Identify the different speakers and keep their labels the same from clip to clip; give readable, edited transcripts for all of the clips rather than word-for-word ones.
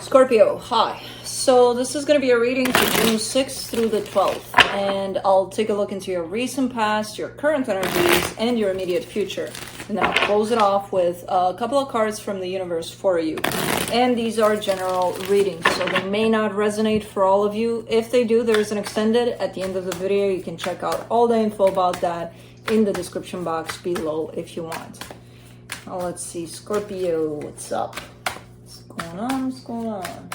Speaker 1: Scorpio, hi. So this is going to be a reading for June 6th through the 12th, and I'll take a look into your recent past, your current energies, and your immediate future. And then I'll close it off with a couple of cards from the universe for you. And these are general readings, so they may not resonate for all of you. If they do, there is an extended at the end of the video. You can check out all the info about that in the description box below if you want. Now let's see, Scorpio, what's up? What's going on? What's going on?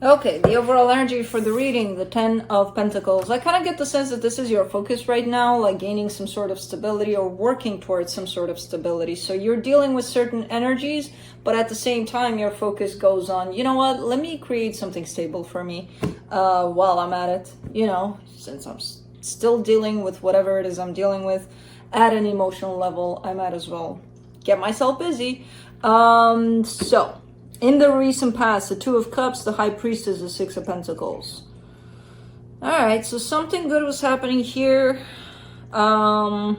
Speaker 1: Okay, the overall energy for the reading, the 10 of Pentacles. I kind of get the sense that this is your focus right now, like gaining some sort of stability or working towards some sort of stability. So you're dealing with certain energies, but at the same time, your focus goes on, you know what, let me create something stable for me while I'm at it. You know, since I'm still dealing with whatever it is I'm dealing with at an emotional level, I might as well get myself busy. So in the recent past, the Two of Cups, the High Priestess, the Six of Pentacles. All right, so something good was happening here. Where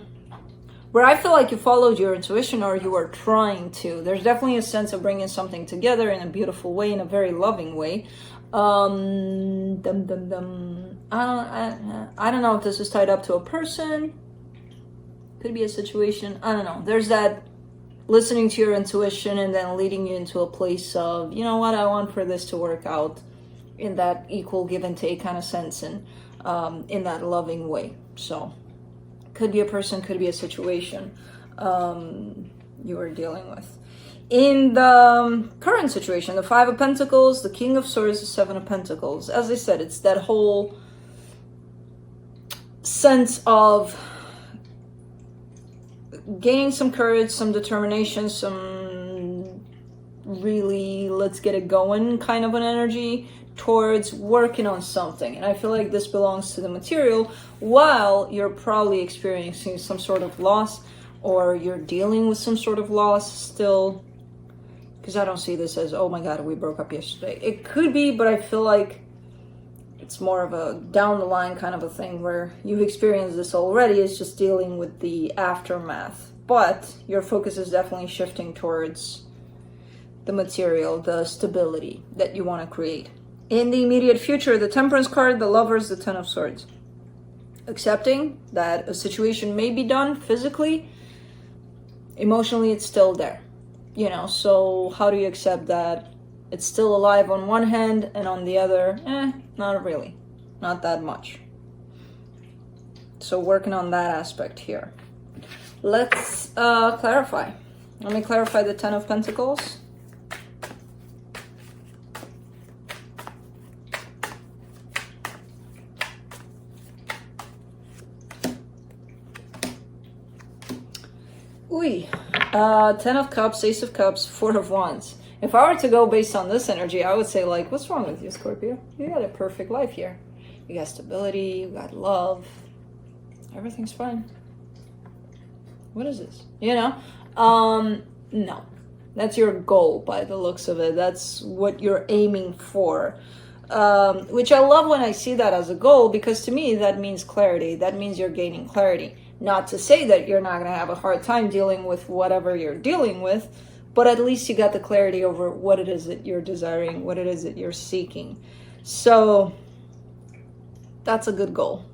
Speaker 1: I feel like you followed your intuition or you were trying to. There's definitely a sense of bringing something together in a beautiful way, in a very loving way. I don't know if this is tied up to a person. Could be a situation. I don't know. There's that listening to your intuition and then leading you into a place of, you know what, I want for this to work out in that equal give and take kind of sense and in that loving way. So could be a person, could be a situation you are dealing with. In the current situation, the Five of Pentacles, the King of Swords, the Seven of Pentacles. As I said, it's that whole sense of gaining some courage, some determination, some really let's get it going kind of an energy towards working on something. And I feel like this belongs to the material while you're probably experiencing some sort of loss or you're dealing with some sort of loss still. Because I don't see this as, oh my God, we broke up yesterday. It could be, but I feel like it's more of a down the line kind of a thing where you've experienced this already. It's just dealing with the aftermath. But your focus is definitely shifting towards the material, the stability that you want to create. In the immediate future, the Temperance card, the Lovers, the Ten of Swords. Accepting that a situation may be done physically, emotionally it's still there. You know, so how do you accept that it's still alive on one hand and on the other, not really, not that much. So working on that aspect here. Let's clarify. Let me clarify the Ten of Pentacles. Ten of Cups, Ace of Cups, Four of Wands. If I were to go based on this energy, I would say, like, what's wrong with you, Scorpio? You got a perfect life here. You got stability, you got love. Everything's fine. What is this? You know? No. That's your goal by the looks of it. That's what you're aiming for. Which I love when I see that as a goal, because to me, that means clarity. That means you're gaining clarity. Not to say that you're not going to have a hard time dealing with whatever you're dealing with, but at least you got the clarity over what it is that you're desiring, what it is that you're seeking. So that's a good goal.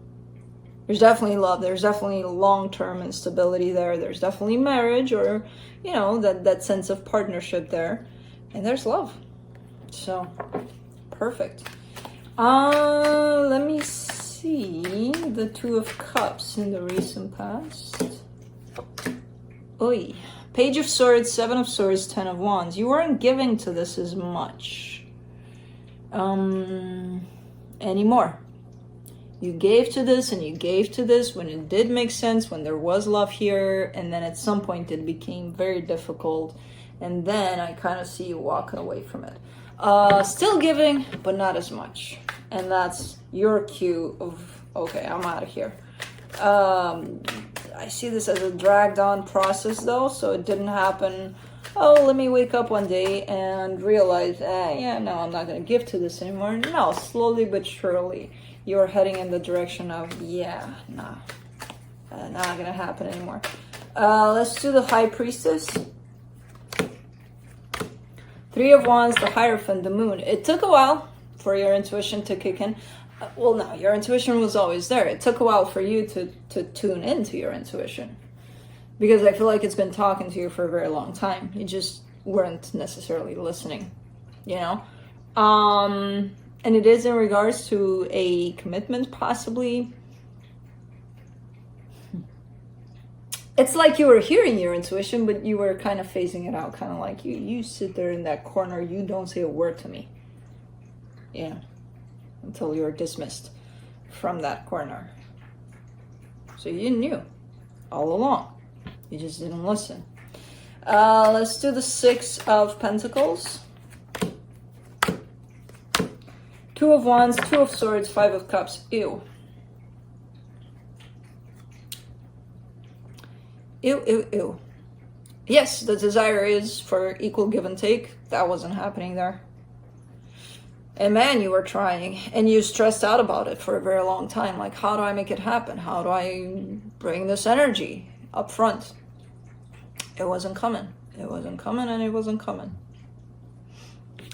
Speaker 1: There's definitely love. There's definitely long-term instability there. There's definitely marriage or, you know, that sense of partnership there. And there's love. So perfect. Let me see the Two of Cups in the recent past. Oy. Page of Swords, Seven of Swords, Ten of Wands. You weren't giving to this as much anymore. You gave to this and you gave to this when it did make sense, when there was love here, and then at some point it became very difficult, and then I kind of see you walking away from it. Still giving, but not as much. And that's your cue of, okay, I'm out of here. I see this as a dragged on process though, so it didn't happen oh, let me wake up one day and realize, yeah, no, I'm not going to give to this anymore. No, slowly but surely, you're heading in the direction of, yeah, no, not going to happen anymore. Let's do the High Priestess. Three of Wands, the Hierophant, the Moon. It took a while for your intuition to kick in. Well, no, your intuition was always there. It took a while for you to tune into your intuition. Because I feel like it's been talking to you for a very long time. You just weren't necessarily listening, you know? And it is in regards to a commitment, possibly. It's like you were hearing your intuition, but you were kind of phasing it out. Kind of like you sit there in that corner, you don't say a word to me. Yeah. Until you're dismissed from that corner. So you knew all along. You just didn't listen. Let's do the Six of Pentacles. Two of Wands, Two of Swords, Five of Cups. Ew. Ew, ew, ew. Yes, the desire is for equal give and take. That wasn't happening there. And man, you were trying. And you stressed out about it for a very long time. Like, how do I make it happen? How do I bring this energy up front? It wasn't coming. It wasn't coming and it wasn't coming.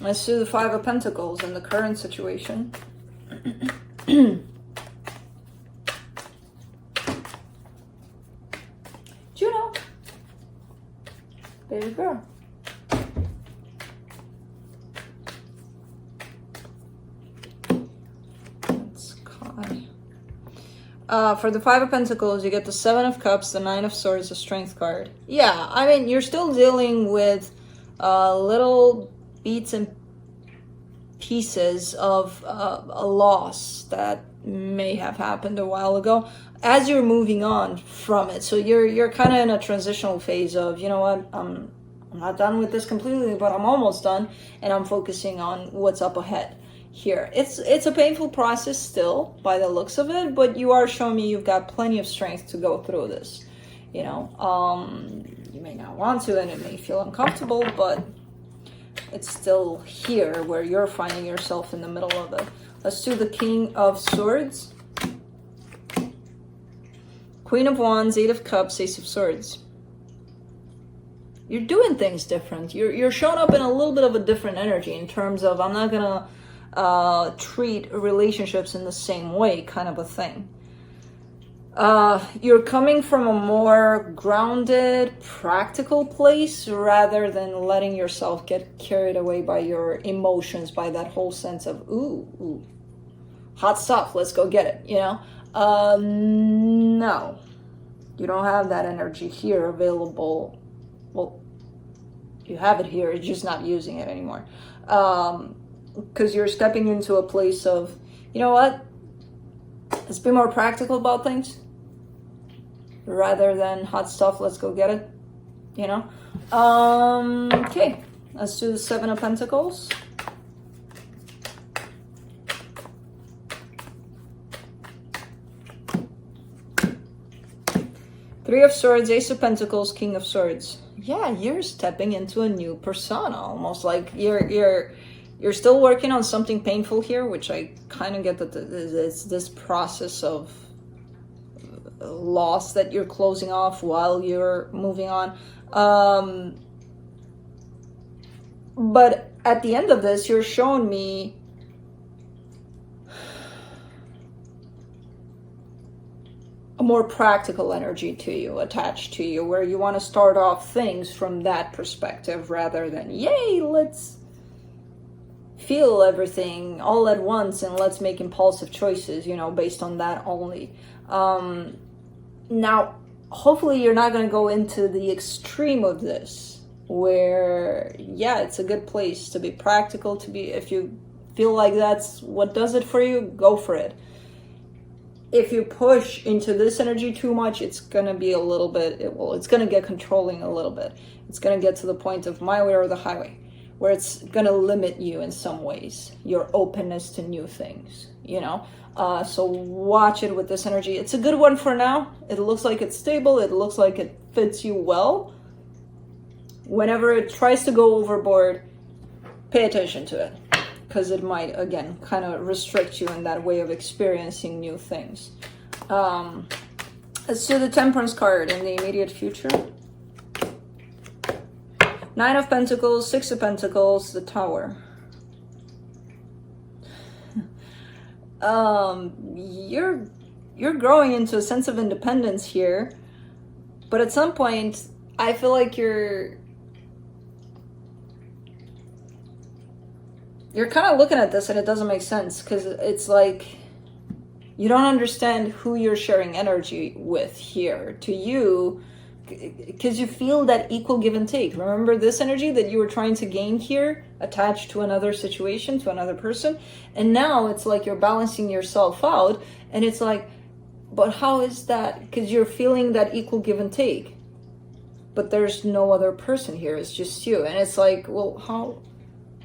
Speaker 1: Let's do the Five of Pentacles in the current situation. Juno. Baby girl. Let's cry. For the Five of Pentacles, you get the Seven of Cups, the Nine of Swords, the Strength card. Yeah, I mean, you're still dealing with little beats and pieces of a loss that may have happened a while ago as you're moving on from it. So you're kind of in a transitional phase of, you know what, I'm not done with this completely, but I'm almost done, and I'm focusing on what's up ahead. Here, it's a painful process still by the looks of it, but you are showing me you've got plenty of strength to go through this. You know, you may not want to, and it may feel uncomfortable, but it's still here where you're finding yourself in the middle of it. Let's do the King of Swords, Queen of Wands, Eight of Cups, Ace of Swords. You're doing things different. You're showing up in a little bit of a different energy in terms of, I'm not gonna treat relationships in the same way, kind of a thing. You're coming from a more grounded, practical place rather than letting yourself get carried away by your emotions, by that whole sense of, ooh, hot stuff, let's go get it, you know? No, you don't have that energy here available. Well, you have it here, you're just not using it anymore. Because you're stepping into a place of, you know what, let's be more practical about things rather than hot stuff, let's go get it, you know. Okay, let's do the Seven of Pentacles. Three of Swords, Ace of Pentacles, King of Swords. Yeah, you're stepping into a new persona, almost like you're still working on something painful here, which I kind of get that it's this process of loss that you're closing off while you're moving on. But at the end of this, you're showing me a more practical energy to you, attached to you, where you want to start off things from that perspective rather than, yay, let's feel everything all at once and let's make impulsive choices, you know, based on that only. Now, hopefully you're not going to go into the extreme of this, where, yeah, it's a good place to be practical, to be, if you feel like that's what does it for you, go for it. If you push into this energy too much, it's going to be a little bit, it's going to get controlling a little bit. It's going to get to the point of my way or the highway, where it's going to limit you in some ways, your openness to new things, you know? So watch it with this energy. It's a good one for now. It looks like it's stable. It looks like it fits you well. whenever it tries to go overboard, pay attention to it, because it might, again, kind of restrict you in that way of experiencing new things. Let's do the Temperance card in the immediate future. Nine of Pentacles, Six of Pentacles, the Tower. You're growing into a sense of independence here, but at some point, I feel like you're kind of looking at this and it doesn't make sense, because it's like you don't understand who you're sharing energy with here. To you, because you feel that equal give and take. Remember this energy that you were trying to gain here, attached to another situation, to another person, and now it's like you're balancing yourself out, and it's like, but how is that? Because you're feeling that equal give and take, but there's no other person here, it's just you. And it's like, well,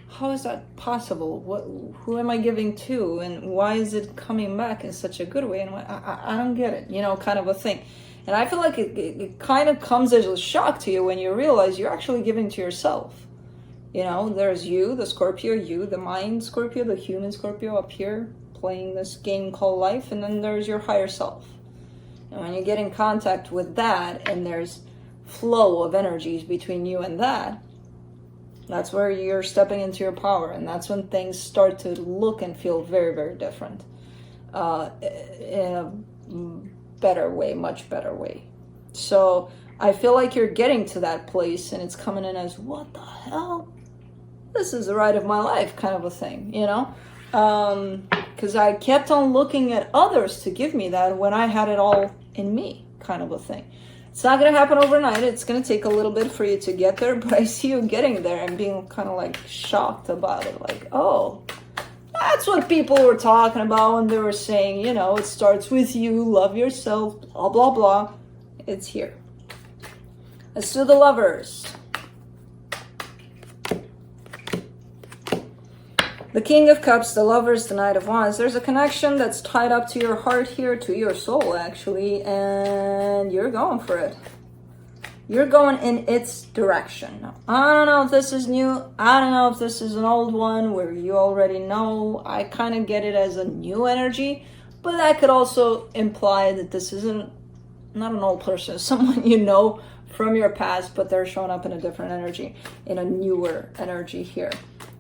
Speaker 1: how is that possible? Who am I giving to, and why is it coming back in such a good way? And I don't get it, kind of a thing. And I feel like it kind of comes as a shock to you when you realize you're actually giving to yourself. There's you, the Scorpio, you, the mind Scorpio, the human Scorpio up here playing this game called life, and then there's your higher self. And when you get in contact with that, and there's flow of energies between you and that's where you're stepping into your power, and that's when things start to look and feel very, very different. In a better way, much better way. So I feel like you're getting to that place, and it's coming in as, what the hell? This is the ride of my life kind of a thing, because I kept on looking at others to give me that when I had it all in me kind of a thing. It's not going to happen overnight. It's going to take a little bit for you to get there, but I see you getting there and being kind of like shocked about it. Like, oh, that's what people were talking about when they were saying, it starts with you, love yourself, blah, blah, blah. It's here. Let's do the Lovers. The King of Cups, the Lovers, the Knight of Wands. There's a connection that's tied up to your heart here, to your soul, actually, and you're going for it. You're going in its direction. Now, I don't know if this is new. I don't know if this is an old one where you already know. I kind of get it as a new energy, but that could also imply that this isn't, not an old person, it's someone you know from your past, but they're showing up in a different energy, in a newer energy here.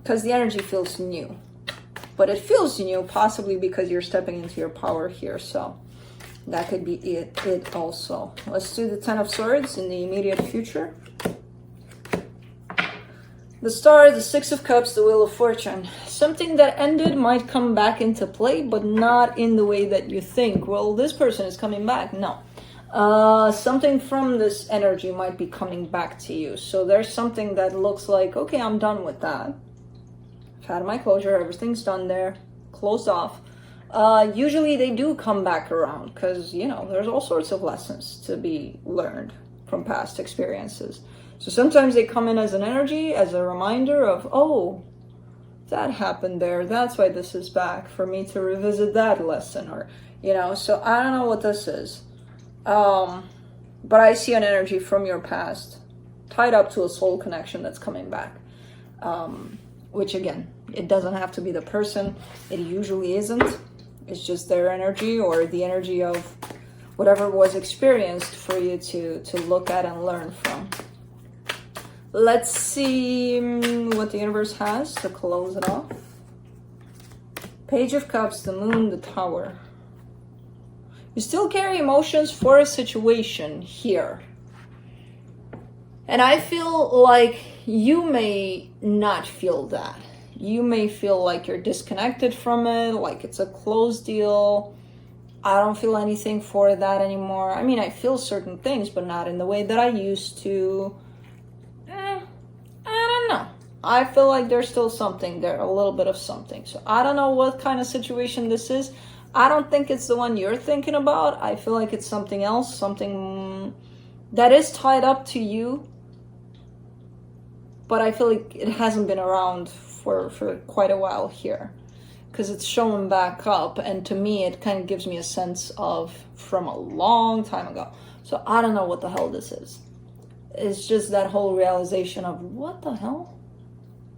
Speaker 1: Because the energy feels new. But it feels new possibly because you're stepping into your power here. So that could be it also. Let's do the Ten of Swords in the immediate future. The Star, the Six of Cups, the Wheel of Fortune. Something that ended might come back into play, but not in the way that you think. Well, this person is coming back. No. Something from this energy might be coming back to you. So there's something that looks like, okay, I'm done with that. Had my closure, everything's done there, closed off. Usually they do come back around because, there's all sorts of lessons to be learned from past experiences. So sometimes they come in as an energy, as a reminder of, oh, that happened there. That's why this is back, for me to revisit that lesson, or, so I don't know what this is. But I see an energy from your past tied up to a soul connection that's coming back. Which again, it doesn't have to be the person. It usually isn't. It's just their energy, or the energy of whatever was experienced for you to look at and learn from. Let's see what the universe has to close it off. Page of Cups, the Moon, the Tower. You still carry emotions for a situation here. And I feel like you may not feel that. You may feel like you're disconnected from it, like it's a closed deal. I don't feel anything for that anymore. I mean, I feel certain things, but not in the way that I used to. I don't know. I feel like there's still something there, a little bit of something. So I don't know what kind of situation this is. I don't think it's the one you're thinking about. I feel like it's something else, something that is tied up to you. But I feel like it hasn't been around for quite a while here, because it's showing back up, and to me it kind of gives me a sense of from a long time ago. So I don't know what the hell this is. it's just that whole realization of what the hell?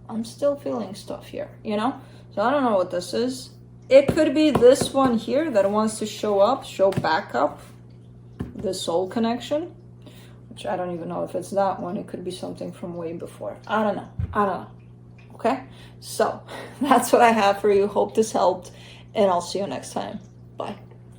Speaker 1: I'm still feeling stuff here, you know? So I don't know what this is. It could be this one here that wants to show back up the soul connection, which I don't even know if it's that one. It could be something from way before. I don't know. Okay? So that's what I have for you. Hope this helped, and I'll see you next time.